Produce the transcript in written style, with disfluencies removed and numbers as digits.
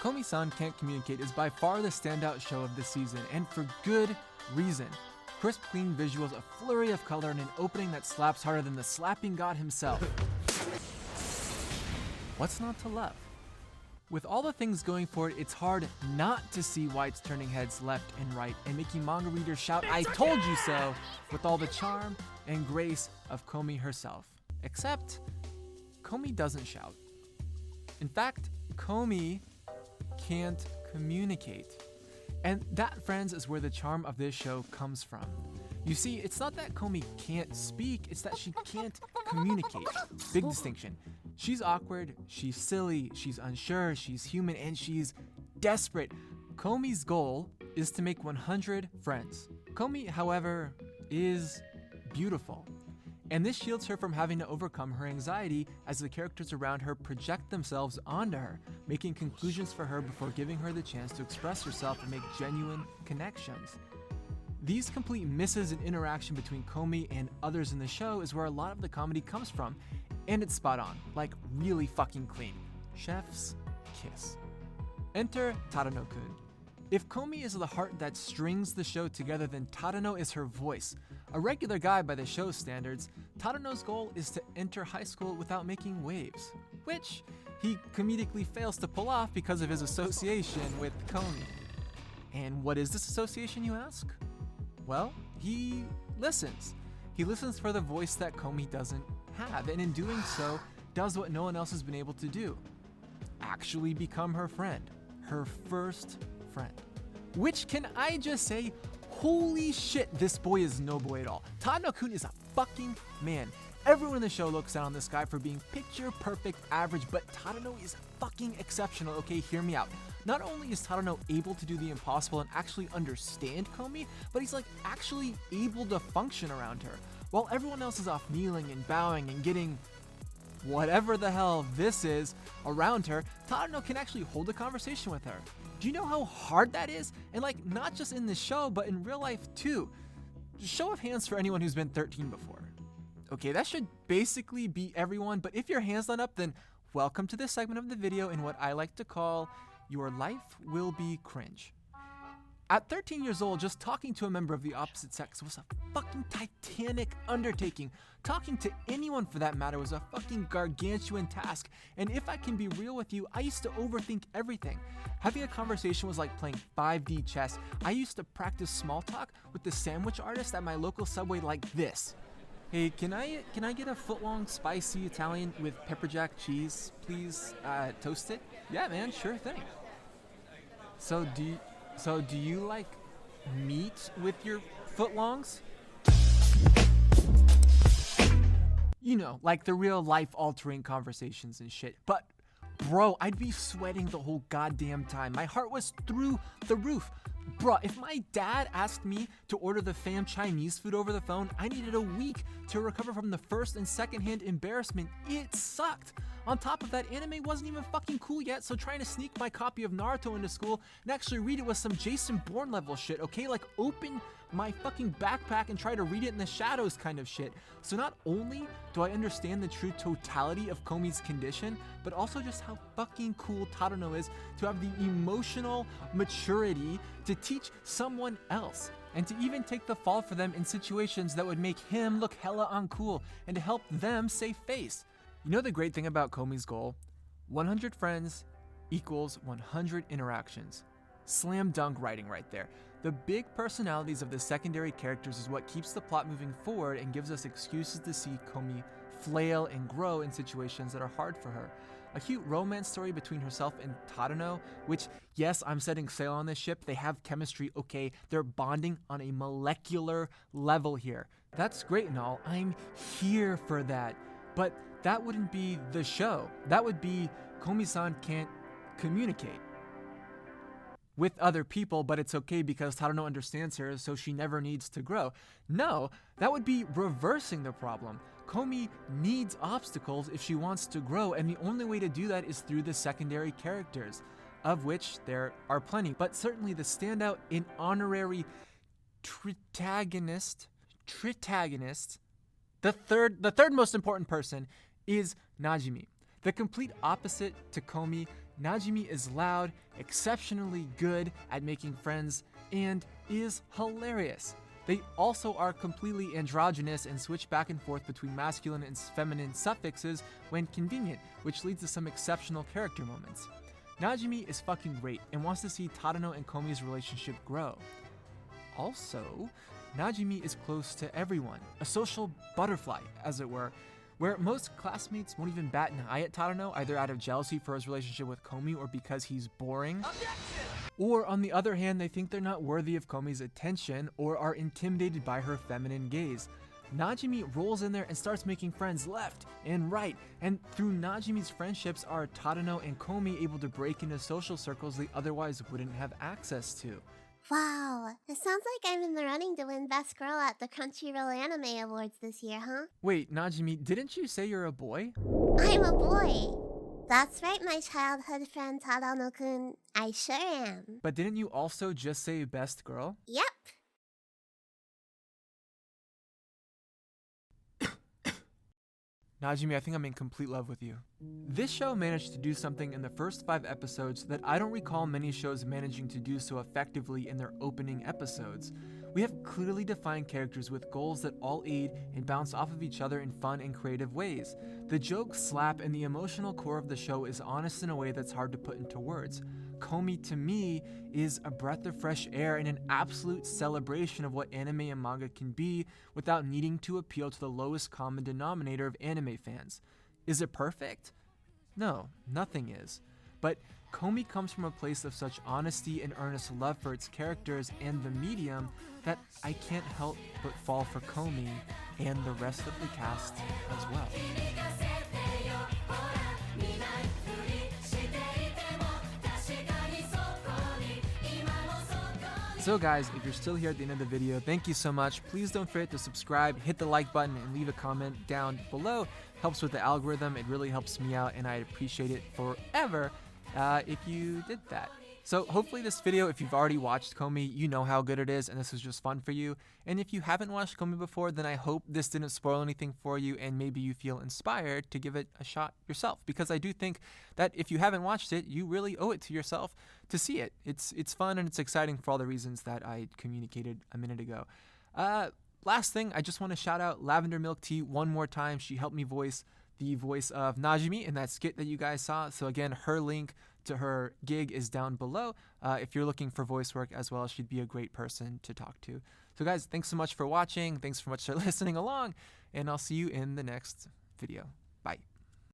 Komi San Can't Communicate is by far the standout show of the season, and for good reason. Crisp, clean visuals, a flurry of color, and an opening that slaps harder than the slapping god himself. What's not to love? With all the things going for it, it's hard not to see why it's turning heads left and right and making manga readers shout, "I told you so," with all the charm and grace of Komi herself. Except, Komi doesn't shout. In fact, Komi can't communicate. And that, friends, is where the charm of this show comes from. You see, it's not that Komi can't speak, it's that she can't communicate. Big distinction. She's awkward, she's silly, she's unsure, she's human, and she's desperate. Komi's goal is to make 100 friends. Komi, however, is beautiful. And this shields her from having to overcome her anxiety as the characters around her project themselves onto her, making conclusions for her before giving her the chance to express herself and make genuine connections. These complete misses in interaction between Komi and others in the show is where a lot of the comedy comes from, and it's spot on, like really fucking clean. Chef's kiss. Enter Tadano-kun. If Komi is the heart that strings the show together, then Tadano is her voice. A regular guy by the show's standards, Tadano's goal is to enter high school without making waves, which he comedically fails to pull off because of his association with Komi. And what is this association, you ask? Well, he listens. He listens for the voice that Komi doesn't have, and in doing so, does what no one else has been able to do. Actually become her friend. Her first friend. Which, can I just say, holy shit, this boy is no boy at all. Tadano-kun is a fucking man. Everyone in the show looks down on this guy for being picture perfect average, but Tadano is fucking exceptional. Okay, hear me out. Not only is Tadano able to do the impossible and actually understand Komi, but he's like actually able to function around her. While everyone else is off kneeling and bowing and getting whatever the hell this is around her, Tadano can actually hold a conversation with her. Do you know how hard that is? And like, not just in the show, but in real life too. Show of hands for anyone who's been 13 before. Okay, that should basically be everyone, but if your hand's not up, then welcome to this segment of the video in what I like to call Your Life Will Be Cringe. At 13 years old, just talking to a member of the opposite sex was a fucking titanic undertaking. Talking to anyone for that matter was a fucking gargantuan task. And if I can be real with you, I used to overthink everything. Having a conversation was like playing 5D chess. I used to practice small talk with the sandwich artist at my local Subway like this. Hey, can I get a foot-long spicy Italian with pepper jack cheese, please? Toast it? Yeah, man, sure thing. So do you like meat with your footlongs? You know, like the real life-altering conversations and shit. But bro, I'd be sweating the whole goddamn time. My heart was through the roof. Bruh, if my dad asked me to order the fam Chinese food over the phone, I needed a week to recover from the first and second-hand embarrassment. It sucked. On top of that, anime wasn't even fucking cool yet, so trying to sneak my copy of Naruto into school and actually read it was some Jason Bourne level shit, okay? Like, open my fucking backpack and try to read it in the shadows kind of shit. So not only do I understand the true totality of Komi's condition, but also just how fucking cool Tadano is to have the emotional maturity to teach someone else, and to even take the fall for them in situations that would make him look hella uncool, and to help them save face. You know the great thing about Komi's goal? 100 friends equals 100 interactions. Slam dunk writing right there. The big personalities of the secondary characters is what keeps the plot moving forward and gives us excuses to see Komi flail and grow in situations that are hard for her. A cute romance story between herself and Tadano, which, yes, I'm setting sail on this ship. They have chemistry, okay? They're bonding on a molecular level here. That's great and all. I'm here for that. But that wouldn't be the show. That would be Komi San Can't Communicate with other people, but it's okay because Tadano understands her, so she never needs to grow. No, that would be reversing the problem. Komi needs obstacles if she wants to grow, and the only way to do that is through the secondary characters, of which there are plenty. But certainly the standout and honorary tritagonist, the third most important person is Najimi. The complete opposite to Komi, Najimi is loud, exceptionally good at making friends, and is hilarious. They also are completely androgynous and switch back and forth between masculine and feminine suffixes when convenient, which leads to some exceptional character moments. Najimi is fucking great and wants to see Tadano and Komi's relationship grow. Also, Najimi is close to everyone, a social butterfly, as it were, where most classmates won't even bat an eye at Tadano, either out of jealousy for his relationship with Komi or because he's boring. Objection! Or on the other hand, they think they're not worthy of Komi's attention or are intimidated by her feminine gaze. Najimi rolls in there and starts making friends left and right, and through Najimi's friendships are Tadano and Komi able to break into social circles they otherwise wouldn't have access to. Wow, it sounds like I'm in the running to win Best Girl at the Crunchyroll Anime Awards this year, huh? Wait, Najimi, didn't you say you're a boy? I'm a boy. That's right, my childhood friend Tadano-kun. I sure am. But didn't you also just say Best Girl? Yep. Najimi, I think I'm in complete love with you. This show managed to do something in the first 5 episodes that I don't recall many shows managing to do so effectively in their opening episodes. We have clearly defined characters with goals that all aid and bounce off of each other in fun and creative ways. The jokes slap and the emotional core of the show is honest in a way that's hard to put into words. Komi, to me, is a breath of fresh air and an absolute celebration of what anime and manga can be without needing to appeal to the lowest common denominator of anime fans. Is it perfect? No, nothing is. But Komi comes from a place of such honesty and earnest love for its characters and the medium that I can't help but fall for Komi and the rest of the cast as well. So guys, if you're still here at the end of the video, thank you so much. Please don't forget to subscribe, hit the like button, and leave a comment down below. Helps with the algorithm. It really helps me out, and I'd appreciate it forever if you did that. So hopefully this video, if you've already watched Komi, you know how good it is, and this was just fun for you. And if you haven't watched Komi before, then I hope this didn't spoil anything for you, and maybe you feel inspired to give it a shot yourself. Because I do think that if you haven't watched it, you really owe it to yourself to see it. It's fun and it's exciting for all the reasons that I communicated a minute ago. Last thing, I just want to shout out Lavender Milk Tea one more time. She helped me voice the voice of Najimi in that skit that you guys saw. So again, her link to her gig is down below. If you're looking for voice work as well, she'd be a great person to talk to. So guys, thanks so much for watching. Thanks so much for listening along, and I'll see you in the next video. Bye.